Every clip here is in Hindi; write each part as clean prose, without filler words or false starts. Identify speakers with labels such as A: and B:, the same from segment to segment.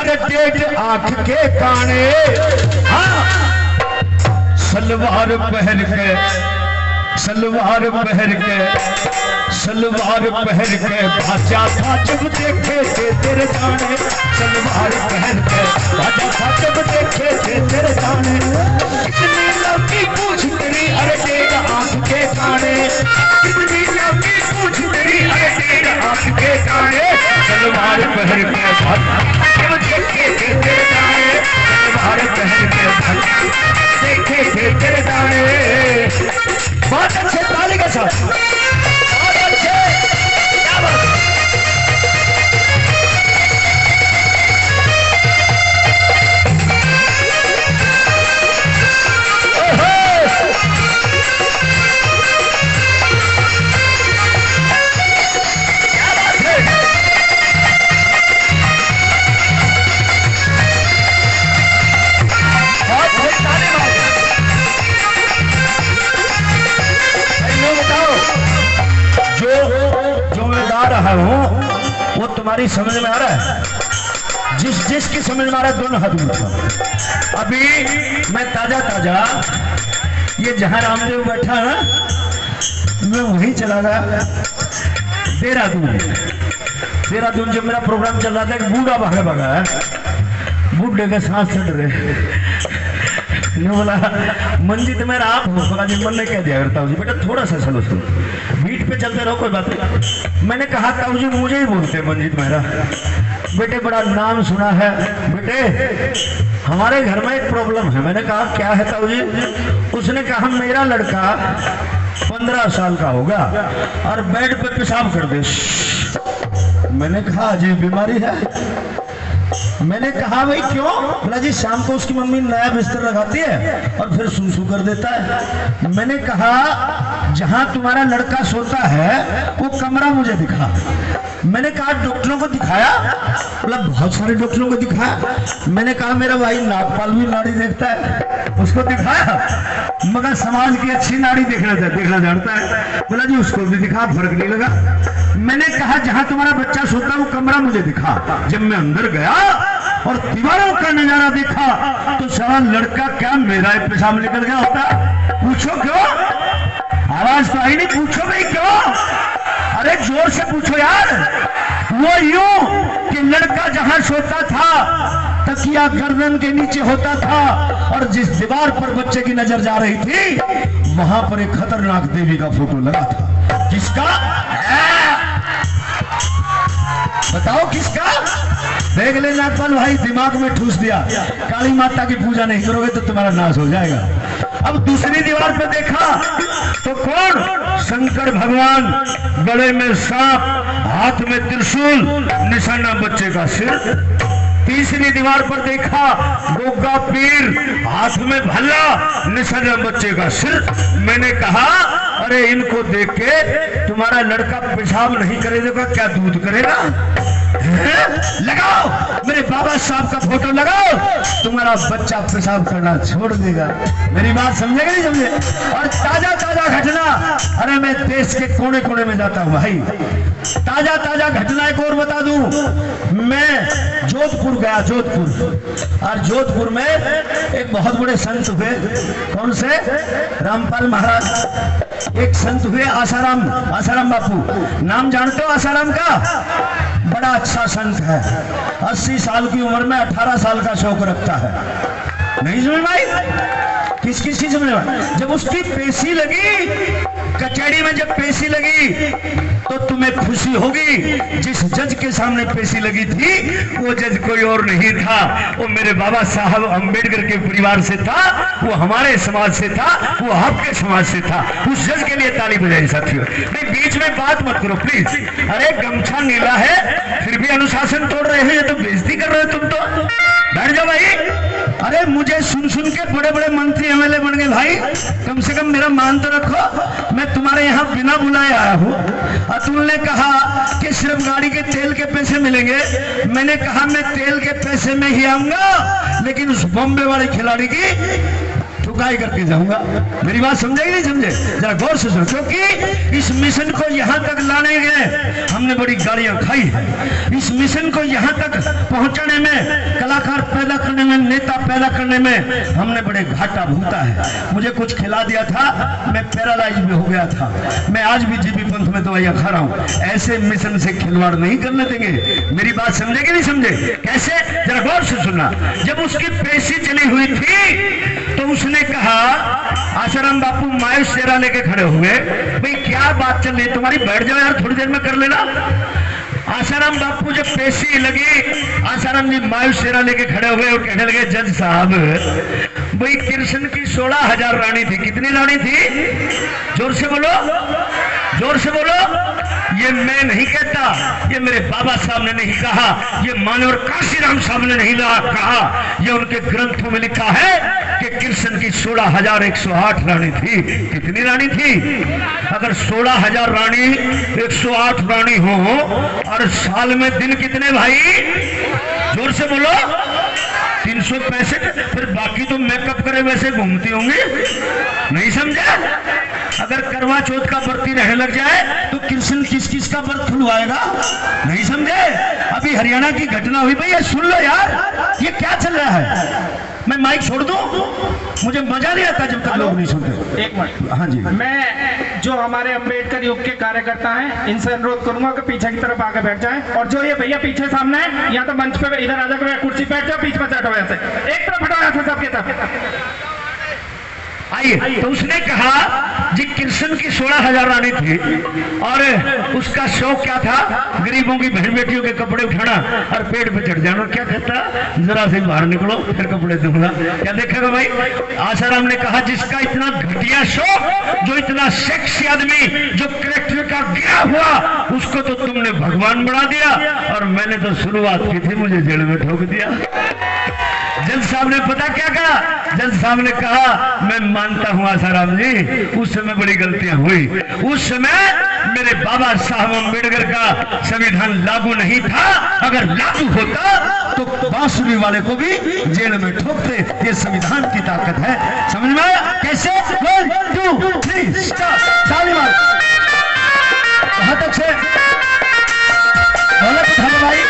A: अरे डेढ़ आंख के काने, हाँ सलवार पहन के, सलवार पहन के, सलवार पहन के भाजा था जब देखे थे तेरे जाने, सलवार पहन के भाजा था जब देखे थे तेरे जाने, कितनी लंबी पूछ तेरी अरे डेढ़ आंख के काने, कितनी लंबी पूछ तेरी अरे डेढ़ आंख के काने, सलवार पहन के भाजा जब देखे थे तेरे जाने, सलवार पहन के भाजा देखे थे तेरे जाने। बहुत अच्छे, ताली के साथ, बहुत अच्छे, क्या बात है। रहा हूं वो तुम्हारी समझ में आ रहा है? जिसकी समझ में आ रहा है दोनों हाथ उठाओ। अभी मैं ताजा ताजा ये जहां रामदेव बैठा ना, मैं वहीं चला गया देहरादून। देहरादून जब मेरा प्रोग्राम चल रहा था, एक बूढ़ा भागा भागा है, बूढ़े के सांस चढ़ रहे, बोला मंजित मेरा आप हो, बोला जी मन ने कह दिया करता हूँ बेटा थोड़ा सा चलो तुम बीट पे चलते रहो कोई बात नहीं। मैंने कहा ताऊ जी मुझे ही बोलते मंजित मेहरा, बेटे बड़ा नाम सुना है, बेटे हमारे घर में एक प्रॉब्लम है। मैंने कहा क्या है ताऊ जी? उसने कहा मेरा लड़का 15 साल का होगा और बेड पे पेशाब कर दे। मैंने कहा अजीब बीमारी है। मैंने कहा भाई क्यों? बोला जी शाम को उसकी मम्मी नया बिस्तर लगाती है और फिर सूसू कर देता है। मैंने कहा जहां तुम्हारा लड़का सोता है वो कमरा मुझे दिखा। मैंने कहा डॉक्टरों को दिखाया? बोला बहुत सारे डॉक्टरों को दिखाया। मैंने कहा मेरा भाई नागपाल भी नाड़ी देखता है, उसको दिखाया, मगर समाज की अच्छी नाड़ी देखना जानता है। बोला जी उसको भी दिखा, फर्क नहीं लगा। मैंने कहा जहां तुम्हारा बच्चा सोता है वो कमरा मुझे दिखा। जब मैं अंदर गया और दीवारों का नजारा देखा तो सारा लड़का क्या मेरा पेशाब निकल गया होता। पूछो क्यों? आवाज तो आई नहीं, पूछो भाई क्यों? अरे जोर से पूछो यार। वो यूं कि लड़का जहां सोता था तकिया गर्दन के नीचे होता था और जिस दीवार पर बच्चे की नजर जा रही थी वहां पर एक खतरनाक देवी का फोटो लगा था। किसका? बताओ किसका? देख लेना कल भाई, दिमाग में ठूस दिया। काली माता की पूजा नहीं करोगे तो तुम्हारा नाश हो जाएगा। अब दूसरी दीवार पे देखा तो कौन? शंकर भगवान, गले में सांप, हाथ में त्रिशूल, निशाना बच्चे का सिर। तीसरी दीवार पर देखा गोगा पीर, हाथ में भल्ला, निशाना बच्चे का सिर। मैंने कहा अरे इनको देख के तुम्हारा लड़का पेशाब नहीं करेगा क्या दूध करेगा? लगाओ मेरे बाबा साहब का फोटो लगाओ, तुम्हारा बच्चा पेशाब करना छोड़ देगा। मेरी बात समझेगा नहीं समझे? और ताजा ताजा घटना, अरे मैं देश के कोने कोने में जाता हूँ भाई, ताजा ताजा घटना एक और बता दूं। मैं जोधपुर गया, जोधपुर, और जोधपुर में एक बहुत बड़े संत हुए। कौन से? रामपाल महाराज। एक संत हुए आसाराम, आसाराम बापू। नाम जानते हो आसाराम का? बड़ा अच्छा संत है, 80 साल की उम्र में 18 साल का शौक रखता है। नहीं समझ भाई? किसकी समझ में? जब उसकी पेशी लगी कचहरी में, जब पेशी लगी तो तुम्हें खुशी होगी। जिस जज के सामने पेशी लगी थी वो जज कोई और नहीं था, वो मेरे बाबा साहब अंबेडकर के परिवार से था, वो हमारे समाज से था, वो आपके समाज से था। उस जज के लिए ताली बजाई साथियों। नहीं बीच में बात मत करो प्लीज। अरे गमछा नीला है फिर भी अनुशासन तोड़ रहे हैं, ये तो बेइज्जती कर रहे हो तुम तो। बैठ जाओ भाई। अरे मुझे सुन सुन के बड़े बड़े मंत्री एमएलए बन गए भाई, कम से कम मेरा मान तो रखो। मैं तुम्हारे यहाँ बिना बुलाए आया हूँ और तुमने कहा कि सिर्फ गाड़ी के तेल के पैसे मिलेंगे। मैंने कहा मैं तेल के पैसे में ही आऊंगा, लेकिन उस बॉम्बे वाले खिलाड़ी की ठुकाई करके जाऊंगा। मेरी बात समझे कि नहीं समझे? जरा गौर से सुनो, क्योंकि इस मिशन को यहाँ तक लाने गए हमने बड़ी गालियां खाई है। इस मिशन को यहाँ तक पहुंचाने में, कलाकार पैदा करने में, नेता पैदा करने में हमने बड़े घाटा भूता है। मुझे कुछ खिला दिया था, मैं पैरालाइज भी हो गया था। मैं आज भी जीबी पंथ में दवाइयां खा रहा हूँ। ऐसे मिशन से खिलवाड़ नहीं करने देंगे। मेरी बात समझे कि नहीं समझे? कैसे? जरा गौर से सुनना। जब उसकी पेशी चली हुई थी तो उसने कहा, आसाराम बापू मायूस चेहरा लेके खड़े हुए, भाई क्या बात चल रही तुम्हारी, बैठ जाओ यार, थोड़ी देर में कर लेना। आसाराम बापू जब पेशी लगी, आसाराम जी मायूस चेहरा लेके खड़े हुए और कहने लगे, जज साहब भाई कृष्ण की 16,000 रानी थी। कितनी रानी थी? जोर से बोलो, जोर से बोलो। ये मैं नहीं कहता, ये मेरे बाबा साहब ने नहीं कहा, ये मानवर काशीराम साहब ने नहीं कहा, ये उनके ग्रंथों में लिखा है कि कृष्ण की 16,108 रानी थी। कितनी रानी थी? अगर 16,000 रानी 108 रानी हो और साल में दिन कितने भाई? जोर से बोलो। 365। फिर बाकी तो मेकअप करे वैसे घूमती होंगी, नहीं समझे? अगर करवा चौथ का व्रती रहने लग जाए तो कृष्ण किस किस का व्रत खुलवाएगा, नहीं समझे? अभी हरियाणा की घटना हुई, भैया सुन लो यार, ये क्या चल रहा है? मैं माइक छोड़ दूं? मुझे मजा नहीं आता जब तक लोग नहीं सुनते।
B: एक मिनट।
A: हाँ जी।
B: मैं जो हमारे अंबेडकर युग के कार्यकर्ता हैं, इनसे अनुरोध करूंगा कि पीछे की तरफ आके बैठ जाएं। और जो ये भैया पीछे सामने है, या तो मंच पे इधर आ जाकर कुर्सी पे बैठ जाओ, बीच में बैठो ऐसे, एक तरफ हटो ऐसे सबके तरफ।
A: आइए। तो उसने कहा जी कृष्ण की 16,000 रानी थी और उसका शौक क्या था? गरीबों की बहन बेटियों के कपड़े उठाना और पेड़ पे चढ़ जाना। क्या कहता? जरा से बाहर निकलो फिर कपड़े दूंगा। क्या देखेगा भाई? आसाराम ने कहा जिसका इतना घटिया शौक, जो इतना सेक्सी आदमी, जो करेक्टर का गिरा हुआ, उसको तो तुमने भगवान बना दिया और मैंने तो शुरुआत की थी, मुझे जेल में ठोक दिया। जज साहब ने पता क्या कहा? जज साहब ने कहा मैं मानता हूं आसाराम जी, उस समय बड़ी गलतियां हुई। उस समय मेरे बाबा साहब अम्बेडकर का संविधान लागू नहीं था। अगर लागू होता तो बांसुरी वाले को भी जेल में ठोकते। ये संविधान की ताकत है, समझ में आया? कैसे? 1 2 3 स्टार्ट। कहां तक से गलत था भाई?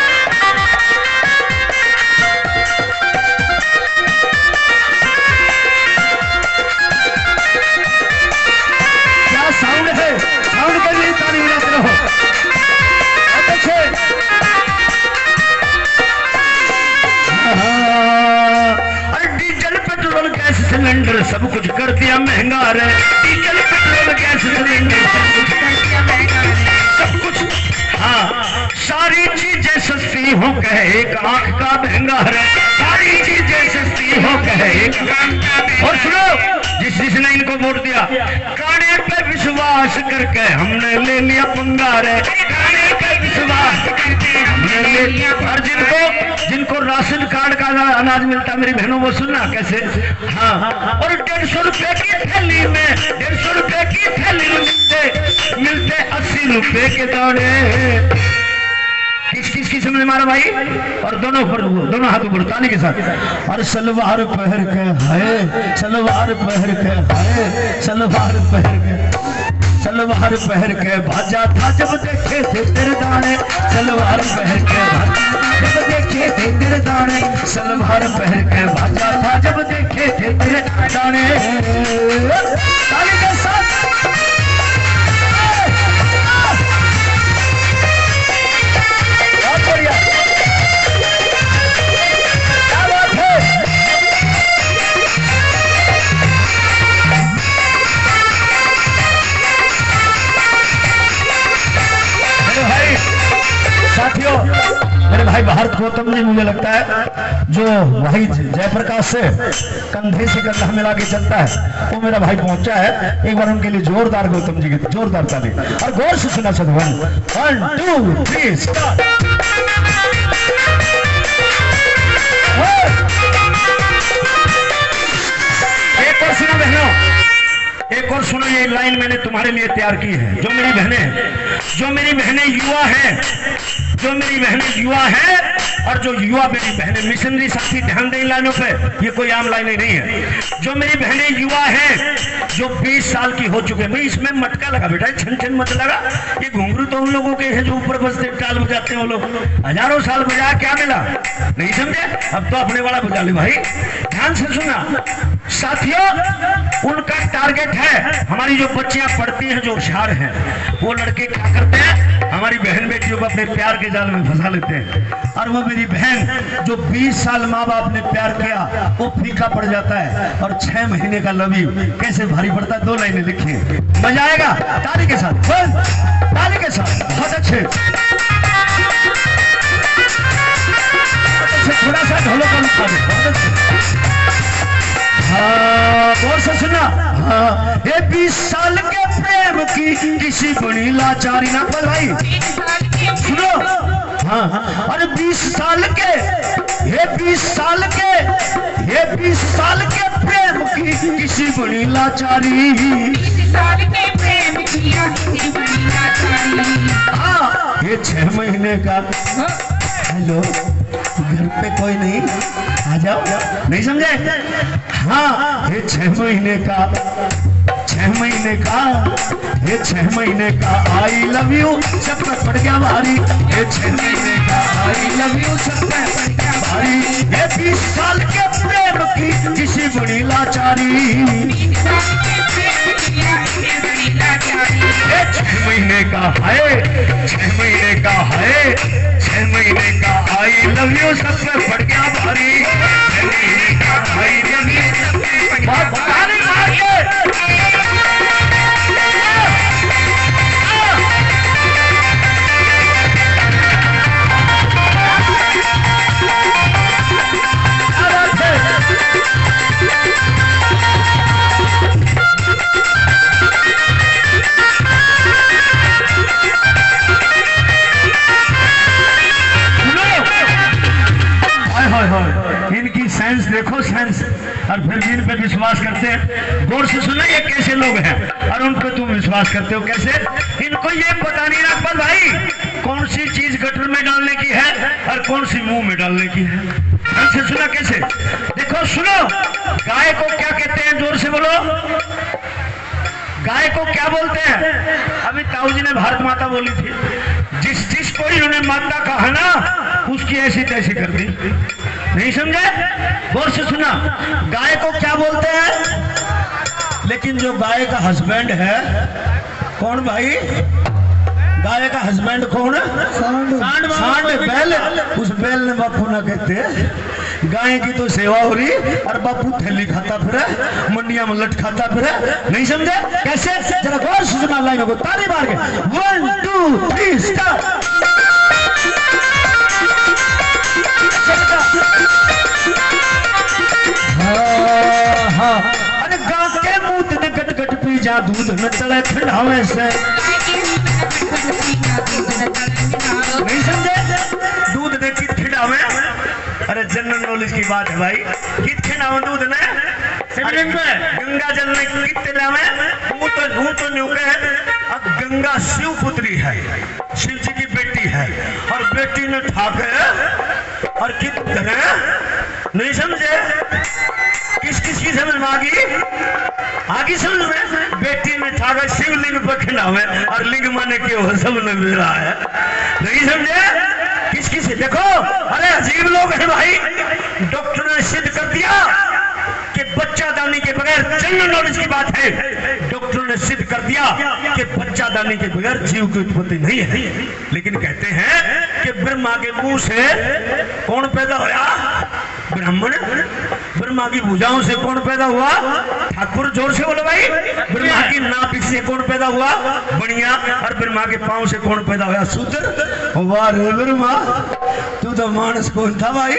A: साउंड है, साउंड के लिए ताली बजाते रहो। अच्छे। अरे डीजल पेट्रोल गैस सिलेंडर सब कुछ कर दिया महंगा रे। डीजल पेट्रोल गैस सिलेंडर सब कुछ कर दिया महंगा रे। सब कुछ, हाँ, सारी चीजें सस्ती हो कहे एक आंख का महंगा है। सारी चीजें सस्ती हो कहे एक आंख का। और सुनो, जिसने इनको वोट दिया, काने पे विश्वास करके हमने ले लिया पंगा रे। काने पे विश्वास करके हमने ले लिया। और जिनको राशन कार्ड का अनाज मिलता, मेरी बहनों वो सुनना कैसे। हाँ, और 150 रुपए की थैली में, 150 रुपए की थैली में मिलते 80 रुपए के दाने। किसकी समझ में मारा भाई? और दोनों हाथ ऊपर ताली के साथ। और सलवार पहर के है, सलवार पहर के है, सलवार पहर के, सलवार पहर के भाजा था जब देखे थे तेरे दाने। सलवार पहर के भाजा जब देखे थे तेरे दाने। सलवार पहर के भाजा था जब देखे थे तेरे दाने। ताली के साथ। साथियों, मेरे भाई भारत गौतम जी, मुझे लगता है जो भाई जयप्रकाश से कंधे से कंधा मिला के चलता है, वो मेरा भाई पहुंचा है। एक बार उनके लिए जोरदार गौतम जी की जोरदार ताली। और गौर से सुना सब। 1 2 3 स्टार्ट। एक और सुनो बहनों, एक और सुनो, ये लाइन मैंने तुम्हारे लिए तैयार की है। जो मेरी बहनें युवा हैं, जो मेरी बहनें युवा हैं, और जो युवा मेरी बहनें मिशनरी साथी ध्यान दें लाइनों पे, ये कोई आम लाइनें नहीं है। जो मेरी बहनें युवा हैं जो 20 साल की हो चुके, भाई इसमें मटका लगा बेटा, छन छन मत लगा। ये घुंघरू तो उन लोगों के हैं जो ऊपर बजते टाल बजाते हैं, वो लोग हजारों साल बजाया, क्या मिला नहीं समझे? अब तो अपने वाला बजा ले भाई। ध्यान से सुना साथियों, उनका टारगेट है, हमारी जो बच्चियां पढ़ती हैं जो होशियार हैं, वो लड़के क्या करते हैं, हमारी बहन बेटियों को अपने प्यार के जाल में फंसा लेते हैं। और वो मेरी बहन जो 20 साल माँ बाप ने प्यार किया वो फीका पड़ जाता है, और 6 महीने का लव यू कैसे भारी पड़ता है। 2 लाइनें लिखी हैं, मजा आएगा ताली के साथ, ताली के साथ, बहुत अच्छे। थोड़ा सा ढोलो का उठा दे, बहुत अच्छे। हाँ गौर से सुना, हाँ ये 20 साल के प्रेम की किसी बड़ी लाचारी ना पर भाई सुनो। हाँ अरे 20 साल के, ये 20 साल के, ये 20 साल के प्रेम की किसी बड़ी लाचारी, 20 साल के प्रेम की किसी बड़ी लाचारी। हाँ ये 6 महीने का, हेलो घर पे कोई नहीं, आ जाओ, नहीं समझे? हाँ ये 6 महीने का, 6 महीने का, ये 6 महीने का आई लव यू सब पे पड़ गया भारी, ये 6 महीने का आई लव यू सब पे पड़ गया भारी, ये 20 साल के प्रेम की किसी बड़ी लाचारी, ये 6 महीने का है, 6 महीने का है, 6 महीने का आई लव यू सब पे पड़ गया भारी, 6 महीने का आई लव यू सब पे पड़ गया भारी। इनकी साइंस देखो, साइंस, और फिर भी इन पे विश्वास करते हैं। गौर से सुना ये कैसे लोग हैं और उन पे तुम विश्वास करते हो कैसे? इनको ये पता नहीं रखता भाई कौन सी चीज गटर में डालने की है और कौन सी मुंह में डालने की है। ऐसे सुना कैसे? देखो सुनो, गाय को क्या कहते हैं, जोर से बोलो, गाय को क्या बोलते हैं? अभी ताऊ जी ने भारत माता बोली थी, जिसको इन्होंने माता कहा ना उसकी ऐसी तैसी कर दी, नहीं समझे? गौर से सुना, गाय को क्या बोलते हैं? लेकिन जो गाय का हस्बैंड है, कौन भाई? गाय का हस्बैंड कौन? सांड, बैल। उस बैल ने बापू ना कहते, गाय की तो सेवा हो रही और बापू थैली खाता फिर, मंडिया में लट खाता फिर, नहीं समझे? कैसे? जरा गौर से सुना, लाइन को ताली मार के 1 2 3 स्टार्ट। हाँ अरे गा के मुंह ने गट गट पी जा दूध न चले ठंडावे से, नहीं समझे? दूध ने कित खिलावे, अरे जनरल नॉलेज की बात है भाई, कित खिलावे दूध ने शिवलिंग पे, गंगा जल ने कित लावे, मुंह तो न्यूके। अब गंगा शिव पुत्री है, शिव जी की बेटी है, और बेटी ने ठाके और कित करे, नहीं समझे? किस किस की समझ में आगी समझ में? बेटी में ठाकर शिवलिंग पर खिलावे और लिंग माने के वो सब ने मिला है, नहीं समझे? किस किस देखो, अरे अजीब लोग हैं भाई। डॉक्टर ने सिद्ध कर दिया कि बच्चा दानी के बगैर, जनरल नॉलेज की बात है, डॉक्टर ने सिद्ध कर दिया कि बच्चा दानी के बगैर जीव की उत्पत्ति नहीं है। लेकिन कहते हैं कि ब्रह्मा के मुंह से कौन पैदा हुआ? ब्राह्मण। ब्रह्मा की भुजाओं से कौन पैदा हुआ? ठाकुर। जोर से बोलो भाई। ब्रह्मा की नाभि से कौन पैदा हुआ? बढ़िया। और ब्रह्मा के पांव से कौन पैदा हुआ? शूद्र। वाह रे ब्रह्मा, तू तो मानस कौन था भाई?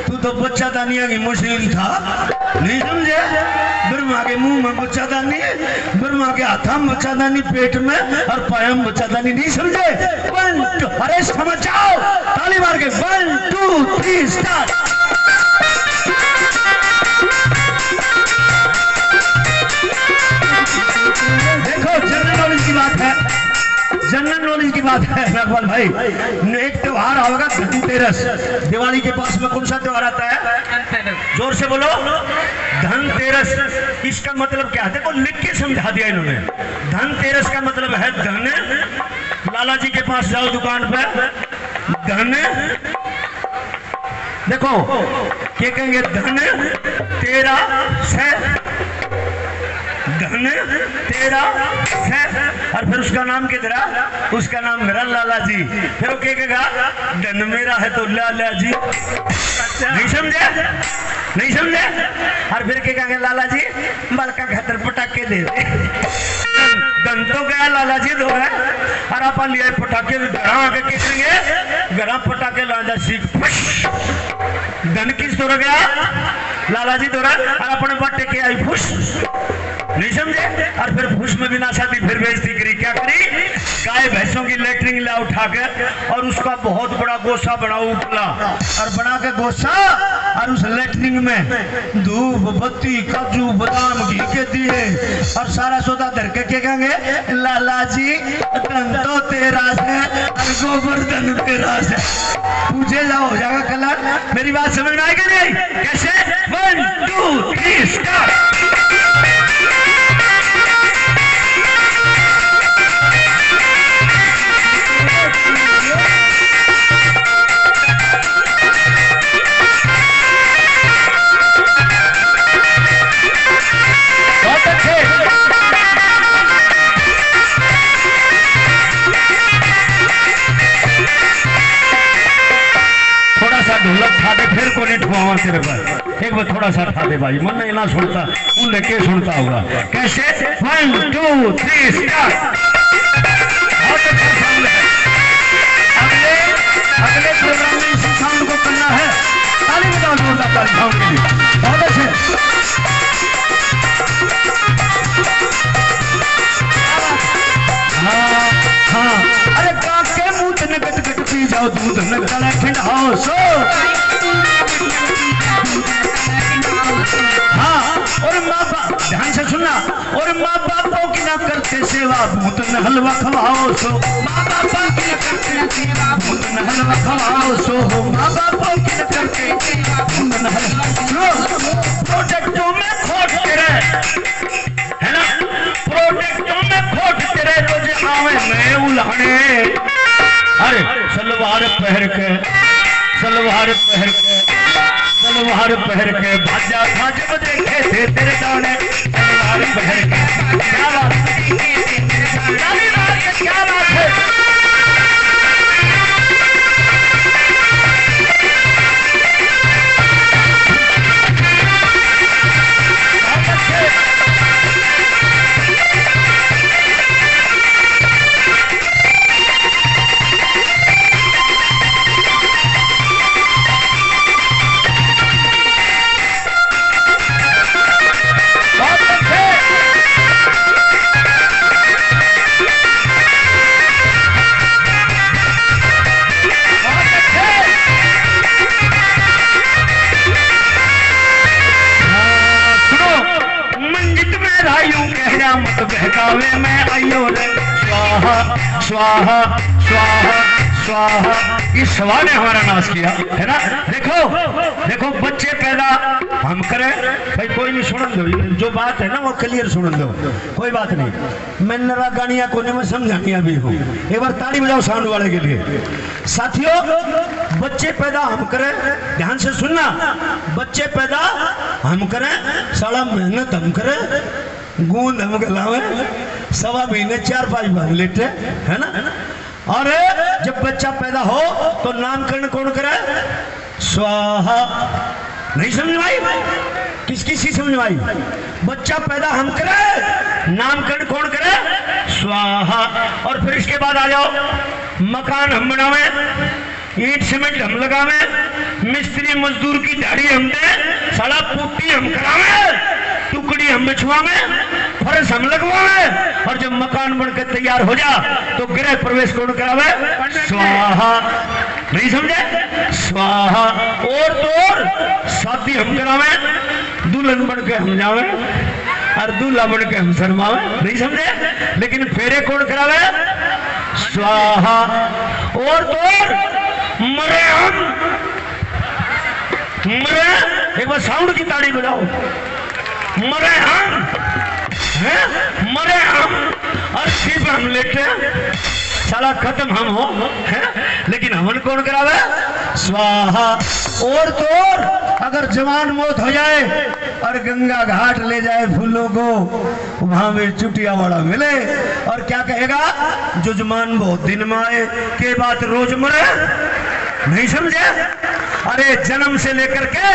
A: तू तो बच्चा दानिया की मशीन था, नहीं समझे? ब्रह्मा के मुंह में बच्चा दानी, ब्रह्मा के हाथ में बच्चा दानी, पेट में और पाया में बच्चा दानी, नहीं समझे? 1 2 अरे समझ जाओ, ताली मार के 1 2 3 स्टार्ट। देखो जनरल नॉलेज की बात है, जनरल नॉलेज की बात है रघुवल भाई। एक त्योहार होगा धनतेरस, दिवाली के पास में कौन सा त्योहार आता है? जोर से बोलो, धनतेरस। इसका मतलब क्या है? देखो लिख के समझा दिया इन्होंने। धनतेरस का मतलब है धन। लाला जी के पास जाओ दुकान पे, धन देखो क्या कहेंगे, धन तेरा से, धन तेरा से, और फिर उसका नाम किधरा? उसका नाम मेरा लाला जी। फिर वो क्या कहेगा? धन मेरा है तो लाला जी। नहीं समझे? नहीं समझे? और फिर क्या कहेंगे? लाला जी बलका खतर पटाखे दे दे। धन तो गया, लाला जी दो है, और आप लिए पटाखे घर आके क्या करेंगे? घर पटाखे लाजा सीख। धन किस तो गया? लाला जी दौरा, और अपने बट्टे के आई फुस। नहीं समझे? और फिर फुस में बिना शादी फिर बेइज्जती करी। क्या करी? गाय भैंसों की लेटरिंग ला उठा के और उसका बहुत बड़ा गोसा बना उपला, और बना के गोसा, और उस लेटरिंग में धूप बत्ती काजू बादाम घी के दिए और सारा सौदा धर के क्या कहेंगे? लाला जी धन तो तेरा से और गोवर्धन तेरा से। पूछे जाओ हो जाएगा कलर। मेरी बात समझ में आएगी नहीं? कैसे? 1 2 3 स्टार्ट। ढोलक था दे फिर को नहीं ठुआवा तेरे पर। एक बार थोड़ा सा था दे भाई, मन नहीं ना सुनता, उन्हें क्या सुनता होगा। कैसे? 1 2 3 स्टार्ट। बहुत अच्छा साउंड है। अगले प्रोग्राम में इसी साउंड को करना है। ताली बजाओ जोरदार ताली साउंड के लिए। बहुत अच्छे। हाँ हाँ, अरे काके मुंह गट गट पी जाओ दूध न गला खिंड हो सो। हाँ, और माँ बाप ध्यान से सुनना, और माँ बापों की ना करते सेवा भूत न हलवा खवाओ सो। माँ बापों की न करते सेवा भूत न हलवा खवाओ सो। माँ बापों की न करते सेवा भूत न हलवा। प्रोजेक्टों में खोट तेरे है ना, प्रोजेक्टों में खोट तेरे रोज आवे मैं उल्हाने। अरे सलवार पहर के, सलवार पहर के, सलवार पहर के भाजा भाजा देखे थे तेरे दाने। सलवार पहर के क्या बात है, क्या बात है। मत बहकावे मैं आयो रे। स्वाहा स्वाहा स्वाहा स्वाहा। इस सवा ने हमारा नाश किया है ना। देखो देखो बच्चे पैदा हम करें भाई, कोई नहीं सुन दो, जो बात है ना वो क्लियर सुन दो, कोई बात नहीं। मैं नरा गानिया कोने में समझानिया भी हूँ। एक बार ताली बजाओ साउंड वाले के लिए। साथियों बच्चे पैदा हम करें, ध्यान से सुनना, बच्चे पैदा हम करें, साला मेहनत हम करें, गूंद हम गलावे, सवा महीने 4-5 बार लेटे है ना। और जब बच्चा पैदा हो तो नामकरण कौन करे? स्वाहा। नहीं समझ भाई? किसकी सी समझ भाई? बच्चा पैदा हम करे, नामकरण कौन करे? स्वाहा। और फिर इसके बाद आ जाओ, मकान हम बनावे, ईंट सीमेंट हम लगावे, मिस्त्री मजदूर की दिहाड़ी हम दे, साला पुट्टी हम करावे, टुकड़ी हम बिछवावे, फर्श हम लगवावे, और जब मकान बनकर तैयार हो जा तो गृह प्रवेश कौन करावे? स्वाहा। नहीं समझे? स्वाहा। और तो और शादी हम करावे, दुल्हन बन के हम जावे और दूल्हा बन के हम शर्मावे। नहीं समझे? लेकिन फेरे कौन करावे? स्वाहा। और तो मरे हम, मरे, एक बार साउंड की ताड़ी बजाओ। मरे हम हैं, मरे हम और फिर हम लेटे साला खत्म हम हो है? लेकिन हवन कौन करावे? स्वाहा। और तो और अगर जवान मौत हो जाए और गंगा घाट ले जाए फूलों को, वहां में चुटिया वाला मिले और क्या कहेगा? जुजमान बहुत दिन में आए के बात रोज मरे। नहीं समझे? अरे जन्म से लेकर के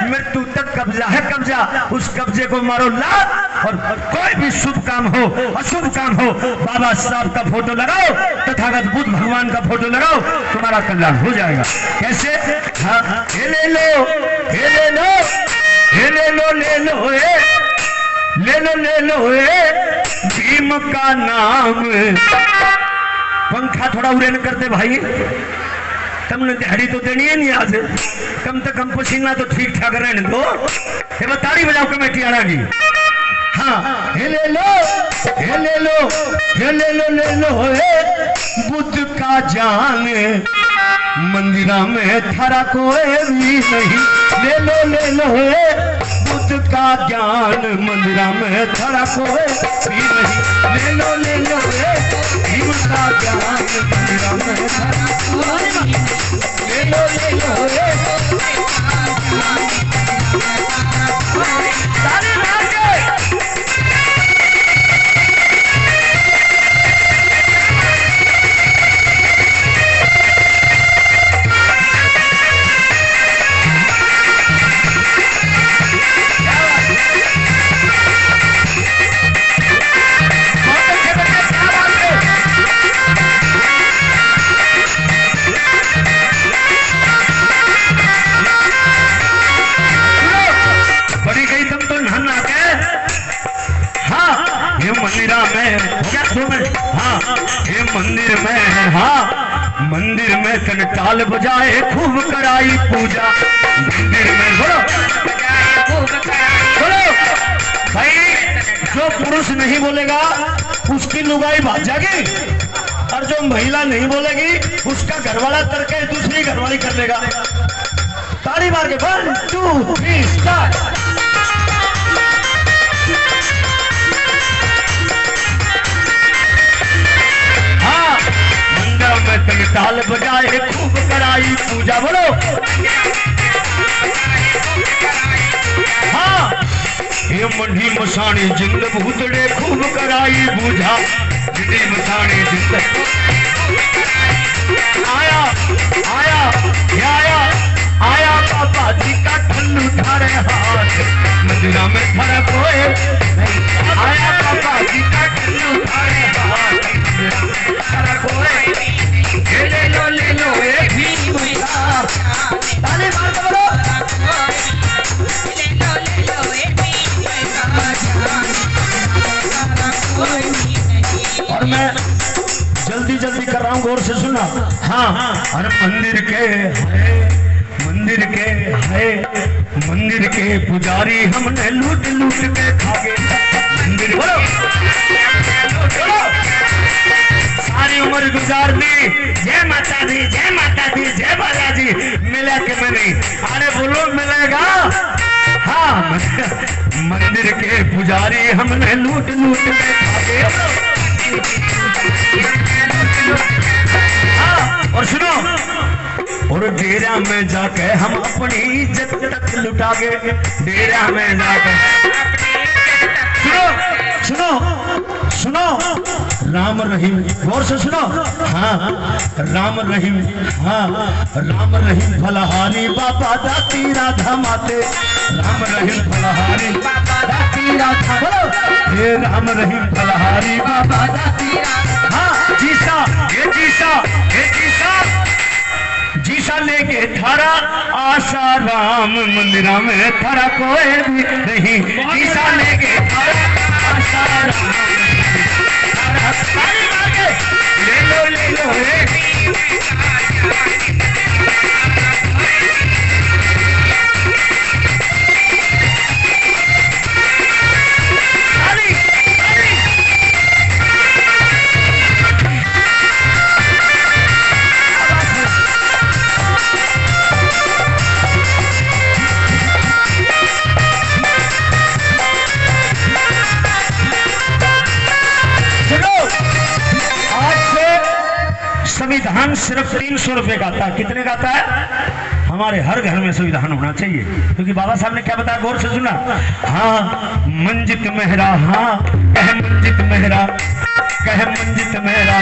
A: मृत्यु तक कब्जा है कब्जा, उस कब्जे को मारो लात। और कोई भी शुभ काम हो अशुभ काम हो, बाबा साहब का फोटो लगाओ, तथागत बुद्ध भगवान का फोटो लगाओ, तुम्हारा कल्याण हो जाएगा। कैसे? हाँ, ये ले लो, ये ले लो, ये ले लो, ले लो, ले लो, ले लो, भीम का नाम। पंखा थोड़ा उड़े न करते भाई, तुमने दिहाड़ी तो देनी है नहीं आज, कम से कम पसीना तो ठीक ठाक रहने दो। ये ताड़ी बजाओ कमेटी आना की। हाँ, ये ले लो, ये ले लो, ये ले लो, ले लो, बुद्ध का जान मंदिरा में थारा कोई भी नहीं। ले लो, ले लो, बुद्ध का ज्ञान मंदिरा में थारा कोई भी नहीं। ले लो, ले लो, भीम का ज्ञान मंदिरा में थारा कोई भी नहीं। ले लो, ले लो, मंदिरा में हाँ, ये मंदिर में है। हाँ, मंदिर में तन ताल बजाए खूब कराई पूजा। मंदिर में बोलो बोलो भाई, जो पुरुष नहीं बोलेगा उसकी लुगाई भाग जाएगी, और जो महिला नहीं बोलेगी उसका घरवाला तरके दूसरी घरवाली कर लेगा। ताली मार के 1 2 3 स्टार्ट। में तन ताल बजाए खूब कराई पूजा। बोलो हाँ, ये मंडी मसानी जिंद भूतड़े खूब कराई पूजा। मंडी मसानी जिंद आया आया आया आया पापा जी का ठल्लू थारे हाथ मंदिरा में थारा कोई आया। पापा जी का ठल्लू थारे हाथ थारा कोई। ले लो, ले लो, एक भी ताली मार के बोलो। ले लो, ले लो, एक भी। और मैं जल्दी जल्दी कर रहा हूँ, गौर से सुना। हाँ, अरे मंदिर के है, मंदिर के पुजारी हमने लूट लूट के खागे। मंदिर बोलो सारी उम्र गुजार दी। जय माता दी, जय माता दी, जय बालाजी। मिला के मैंने, अरे बोलो मिलेगा। हाँ, मंदिर के पुजारी हमने लूट लूट के खागे। हाँ, और सुनो, और डेरा में जाके हम अपनी इज्जत तक लुटागे। डेरा में जाके सुनो सुनो सुनो, राम रहीम, गौर से सुनो। हाँ, राम रहीम, हाँ, राम रहीम फलहारी बाबा दाती राधा माते। राम रहीम फलहारी बाबा दाती राधा, बोलो हे राम रहीम फलहारी बाबा दाती राधा। हाँ, जीसा ये जीसा, ये जीसा, जीसा लेके थारा आशा राम मंदिरा में थारा कोई भी नहीं। जीसा लेके थारा आशा राम, ले लो, ले लो, संविधान सिर्फ 300 रुपए का आता है। कितने का आता है? हमारे हर घर में संविधान होना चाहिए, क्योंकि बाबा साहब ने क्या बताया, गौर से सुना। हाँ मंजित मेहरा, हाँ कह मंजित मेहरा, कह मंजित मेहरा,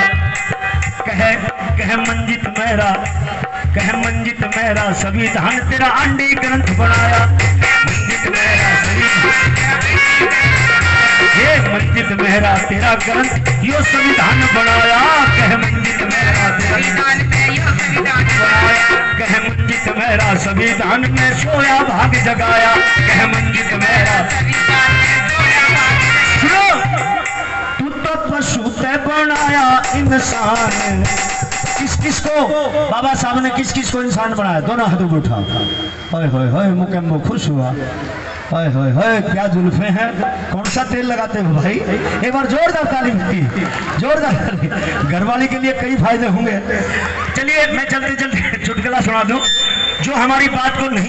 A: कह मंजित मेहरा, कह मंजित मेहरा, संविधान तेरा आंडी ग्रंथ बनाया। मंजित मेहरा ये मंजित मेहरा तेरा ग्रंथ यो संविधान बनाया। कह मंजित मेहरा तेरा बनाया, कह मंजित मेहरा संविधान में सोया भाग जगाया। कह मंजित मेहरा तू तो पशु ते बनाया इंसान। किस किस को बाबा साहब ने किस किस को इंसान बनाया? दोनों हाथों को उठा। हाय हाय हाय मुकम्मल खुश हुआ। हाय हाय हाय क्या जुल्फे हैं, कौन सा तेल लगाते हो भाई? एक बार जोरदार ताली मिलती, जोरदार ताली। घरवाली के लिए कई फायदे होंगे। चलिए मैं चलते चलते चुटकुला सुना दूं जो हमारी बात को नहीं